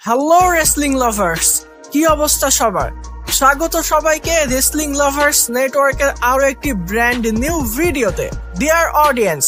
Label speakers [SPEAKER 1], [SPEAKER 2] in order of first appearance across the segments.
[SPEAKER 1] Hello wrestling lovers, কি অবস্থা সবার? স্বাগত সবাইকে রেসলিং লাভার্স নেটওয়ার্কের আরো একটি ব্র্যান্ড নিউ ভিডিওতে। ডিয়ার অডিয়েন্স,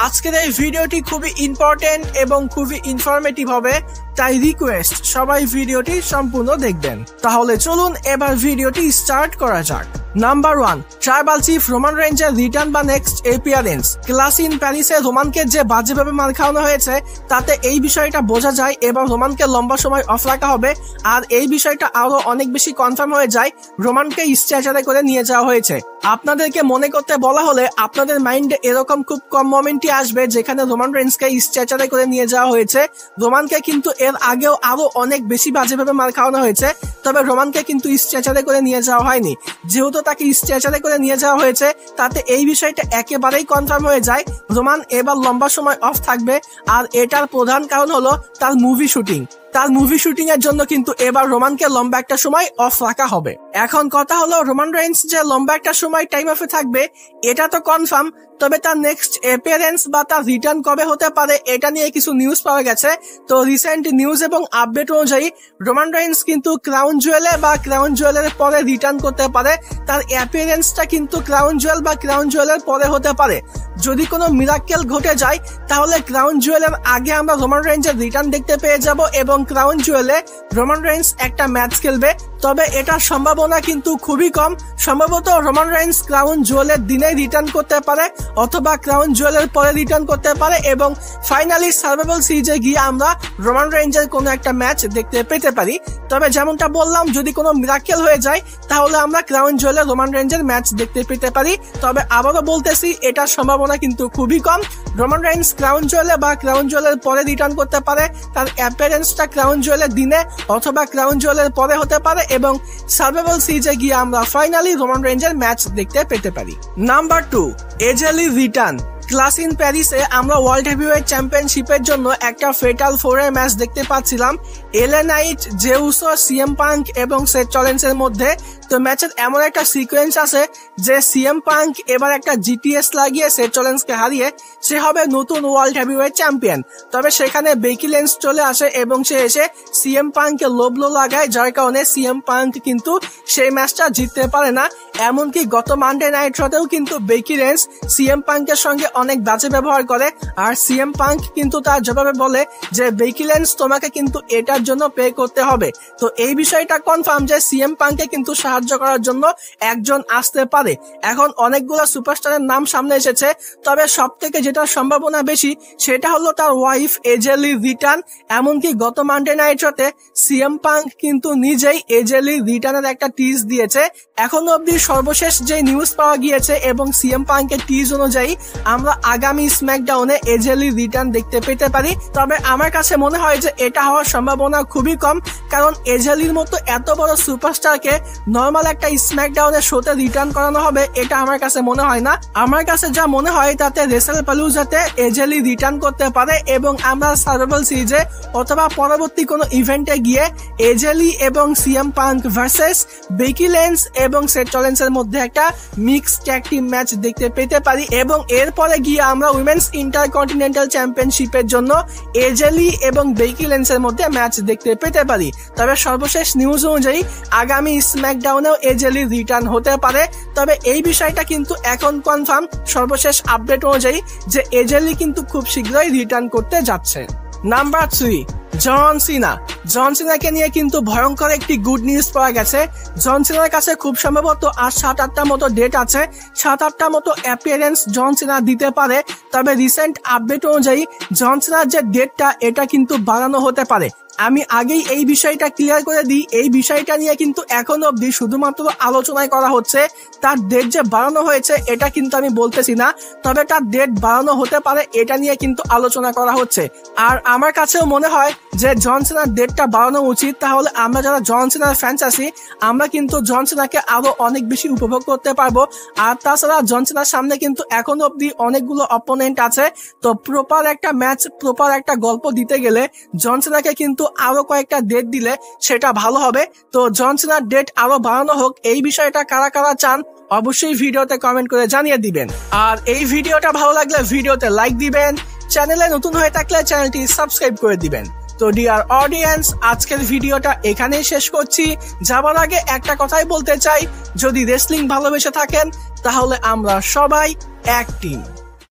[SPEAKER 1] আজকের এই ভিডিওটি খুবই ইম্পর্টেন্ট এবং খুবই ইনফরমেটিভ হবে, তাই রিকোয়েস্ট সবাই ভিডিওটি সম্পূর্ণ দেখবেন। তাহলে চলুন এবার ভিডিওটি স্টার্ট করা যাক। নাম্বার 1, ট্রাইবাল চিফ রোমান রেঞ্জের রিটার্ন বা নেক্সট অ্যাপিয়ারেন্স। ক্লাস ইন প্যারিসে রোমানকে যে বাজেভাবে মার খাওয়ানো হয়েছে তাতে এই বিষয়টা বোঝা যায় এবার রোমানকে লম্বা সময় অফ রাখা হবে। আর এই বিষয়টা আরো অনেক বেশি কনফার্ম হয়ে যায়, রোমানকে স্ট্রেচারে করে নিয়ে যাওয়া হয়েছে। আপনাদেরকে মনে করতে বলা হলে আপনাদের মাইন্ডে এরকম খুব কম মোমেন্টই আসবে যেখানে রোমান রেঞ্জকে স্ট্রেচারে করে নিয়ে যাওয়া হয়েছে। রোমানকে কিন্তু এর আগেও আরো অনেক বেশি বাজেভাবে মার খাওয়ানো হয়েছে, তবে রোমানকে কিন্তু স্ট্রেচারে করে নিয়ে যাওয়া হয়নি। যেহেতু তাকে স্ট্রেচারে করে নিয়ে যাওয়া হয়েছে তাতে এই বিষয়টা একেবারেই কনফার্ম হয়ে যায়, রোমান এবার লম্বা সময় অফ থাকবে। আর এটার প্রধান কারণ হলো তার মুভি শুটিং। তার মুভি শুটিং এর জন্য কিন্তু এবার রোমানকে লম্বা একটা সময় অফ রাখা হবে। এখন কথা হলো, রোমান রেঞ্জ যে লম্বা একটা সময় টাইম অফে থাকবে এটা তো কনফার্ম, তবে তার নেক্সট অ্যাপিয়ারেন্স বা তার রিটার্ন কবে হতে পারে এটা নিয়ে কিছু নিউজ পাওয়া গেছে। তো রিসেন্ট নিউজ এবং আপডেট অনুযায়ী রোমান রেঞ্জ কিন্তু ক্রাউন জুয়েলে বা ক্রাউন জুয়েলের পরে রিটার্ন করতে পারে। তার অ্যাপিয়ারেন্সটা কিন্তু ক্রাউন জুয়েল বা ক্রাউন জুয়েলের পরে হতে পারে। যদি কোনো মিরাক্কেল ঘটে যায় তাহলে ক্রাউন জুয়েলের আগে আমরা রোমান রেঞ্জের রিটার্ন দেখতে পেয়ে যাব এবং ক্রাউন জুয়েলে রোমান রেঞ্জ একটা ম্যাচ খেলবে। তবে এটার সম্ভাবনা কিন্তু খুবই কম। সম্ভবত রোমান রেঞ্জ ক্রাউন জুয়েলের দিনেই রিটার্ন করতে পারে অথবা ক্রাউন জুয়েলের পরে রিটার্ন করতে পারে এবং ফাইনালি সার্ভাইভাল সিরিজে গিয়ে আমরা রোমান রেঞ্জের কোনো একটা ম্যাচ দেখতে পেতে পারি। তবে যেমনটা বললাম, যদি কোনো মিরাক্কেল হয়ে যায় তাহলে আমরা ক্রাউন জুয়েলে রোমান রেঞ্জের ম্যাচ দেখতে পেতে পারি। তবে আবারও বলতেছি, এটার সম্ভাবনা কিন্তু খুবই কম। রোমান রেঞ্জ ক্রাউন জুয়েলে বা ক্রাউন জুয়েলের পরে রিটার্ন করতে পারে, তার অ্যাপিয়ারেন্সটা ক্রাউন জুয়েলের দিনে অথবা ক্রাউন জুয়েলের পরে হতে পারে এবং সার্ভাইভাল সিরিজে গিয়ে আমরা ফাইনালি রোমান রেঞ্জের ম্যাচ দেখতে পেতে পারি। নাম্বার 2, এজে লি রিটার্ন। ক্লাস ইন প্যারিসে আমরা ওয়ার্ল্ড হেভিওয়েট চ্যাম্পিয়নশিপের জন্য একটা ফেটাল 4-এর ম্যাচ দেখতে পাচ্ছিলাম LA night, J Uso, CM punk এবং সেথ রলিন্সের মধ্যে। তো ম্যাচের এমন একটা সিকোয়েন্স আছে যে সিএম পাঙ্ক এবার একটা জিটিএস লাগিয়ে সেথ রলিন্সকে হারিয়ে সে হবে নতুন ওয়ার্ল্ড হেভিওয়েট চ্যাম্পিয়ন। তবে সেখানে বেকি লিঞ্চ চলে আসে এবং সে এসে সিএম পাঙ্ককে লো ব্লো লাগায়, যার কারণে সিএম পাঙ্ক কিন্তু সেই ম্যাচটা জিততে পারে না। এমনকি গত মানডে নাইট রতেও কিন্তু বেকি লিঞ্চ সিএম পাঙ্কের সঙ্গে অনেক বাজে ব্যবহার করে আর সিএম পাঙ্ক কিন্তু তার জবাবে বলে যে বেকি লিঞ্চ তোমাকে কিন্তু এটার জন্য পে করতে হবে। তো এই বিষয়টা কনফার্ম যে সিএম পাঙ্কে কিন্তু সাহায্য করার জন্য একজন আসতে পারে। এখন অনেকগুলো সুপারস্টারের নাম সামনে এসেছে, তবে সব থেকে যেটা সম্ভাবনা বেশি সেটা হলো তার ওয়াইফ এজে লি রিটার্ন। এমনকি গত মানডে নাইট রতে সিএম পাঙ্ক কিন্তু নিজেই এজে লি রিটার্নের একটা টিজ দিয়েছে। এখনো অব্দি সর্বশেষ যে নিউজ পাওয়া গিয়েছে এবং সিএম পাঙ্কের টিজ অনুযায়ী আমরা আগামী স্ম্যাকডাউনে এজে লি রিটার্ন দেখতে পেতে পারি। তবে আমার কাছে মনে হয় যে এটা হওয়ার সম্ভাবনা খুবই কম, কারণ এজে লির মতো এত বড় সুপারস্টারকে নর্মাল একটা স্ম্যাকডাউনে শোতে রিটার্ন করানো হবে এটা আমার কাছে মনে হয় না। আমার কাছে যা মনে হয় তাতে রেসেল পালুজাতে এজে লি রিটার্ন করতে পারে এবং আমরা সার্ভাইভাল সিরিজে অথবা পরবর্তী কোনো ইভেন্টে গিয়ে এজে লি এবং সিএম পাঙ্ক ভার্সেস বেকি লিঞ্চ এবং সেথ রলিন্সের মধ্যে একটা মিক্সড ট্যাগ টিম ম্যাচ দেখতে পেতে পারি এবং এরপরে গিয়ে আমরা উইমেন্স ইন্টারকন্টিনেন্টাল চ্যাম্পিয়নশিপের জন্য এজে লি এবং বেকি লিঞ্চের মধ্যে ম্যাচ দেখতে পেতে পারি। তবে সর্বশেষ নিউজ অনুযায়ী আগামী স্ম্যাকডাউনেও এজে লি রিটার্ন হতে পারে। তবে এই বিষয়টা কিন্তু এখন কনফার্ম সর্বশেষ আপডেট অনুযায়ী যে এজে লি কিন্তু খুব শীঘ্রই রিটার্ন করতে যাচ্ছে। নাম্বার 3, জন সিনা। জন সিনাকে নিয়ে কিন্তু ভয়ঙ্কর একটি গুড নিউজ পাওয়া গেছে। জন সিনার কাছে খুব সম্ভবত আর 7-8টা মতো ডেট আছে, 7-8টা মতো অ্যাপিয়ারেন্স জন সিনা দিতে পারে। তবে রিসেন্ট আপডেট অনুযায়ী জন সিনার যে ডেটটা এটা কিন্তু বাড়ানো হতে পারে। আমি আগেই এই বিষয়টা ক্লিয়ার করে দিই, এই বিষয়টা নিয়ে কিন্তু এখন অব্দি শুধুমাত্র আলোচনায় করা হচ্ছে। তার ডেট যে বাড়ানো হয়েছে এটা কিন্তু আমি বলতেছি না, তবে তার ডেট বাড়ানো হতে পারে এটা নিয়ে কিন্তু আলোচনা করা হচ্ছে। আর আমার কাছেও মনে হয় যে জন সিনার ডেটটা বাড়ানো উচিত, তাহলে আমরা যারা জন সিনার ফ্যান্স আছি আমরা কিন্তু জন সিনাকে আরো অনেক বেশি উপভোগ করতে পারবো। আর তাছাড়া জন সিনার সামনে কিন্তু এখন অব্দি অনেকগুলো অপোনেন্ট আছে, তো প্রপার একটা ম্যাচ, প্রপার একটা গল্প দিতে গেলে জন সিনাকে কিন্তু আরো কয়েকটা ডেট দিলে সেটা ভালো হবে। তো জন সিনার ডেট আরো বাড়ানো হোক, এই বিষয়টা কারা কারা চান অবশ্যই ভিডিওতে কমেন্ট করে জানিয়ে দিবেন। আর এই ভিডিওটা ভালো লাগলে ভিডিওতে লাইক দিবেন, চ্যানেলে নতুন হয়ে থাকলে চ্যানেলটি সাবস্ক্রাইব করে দিবেন। তো ডিয়ার অডিয়েন্স, আজকের ভিডিওটা এখানেই শেষ করছি। যাবার আগে একটা কথাই বলতে চাই, যদি রেসলিং ভালোবেসে থাকেন তাহলে আমরা সবাই এক টিম।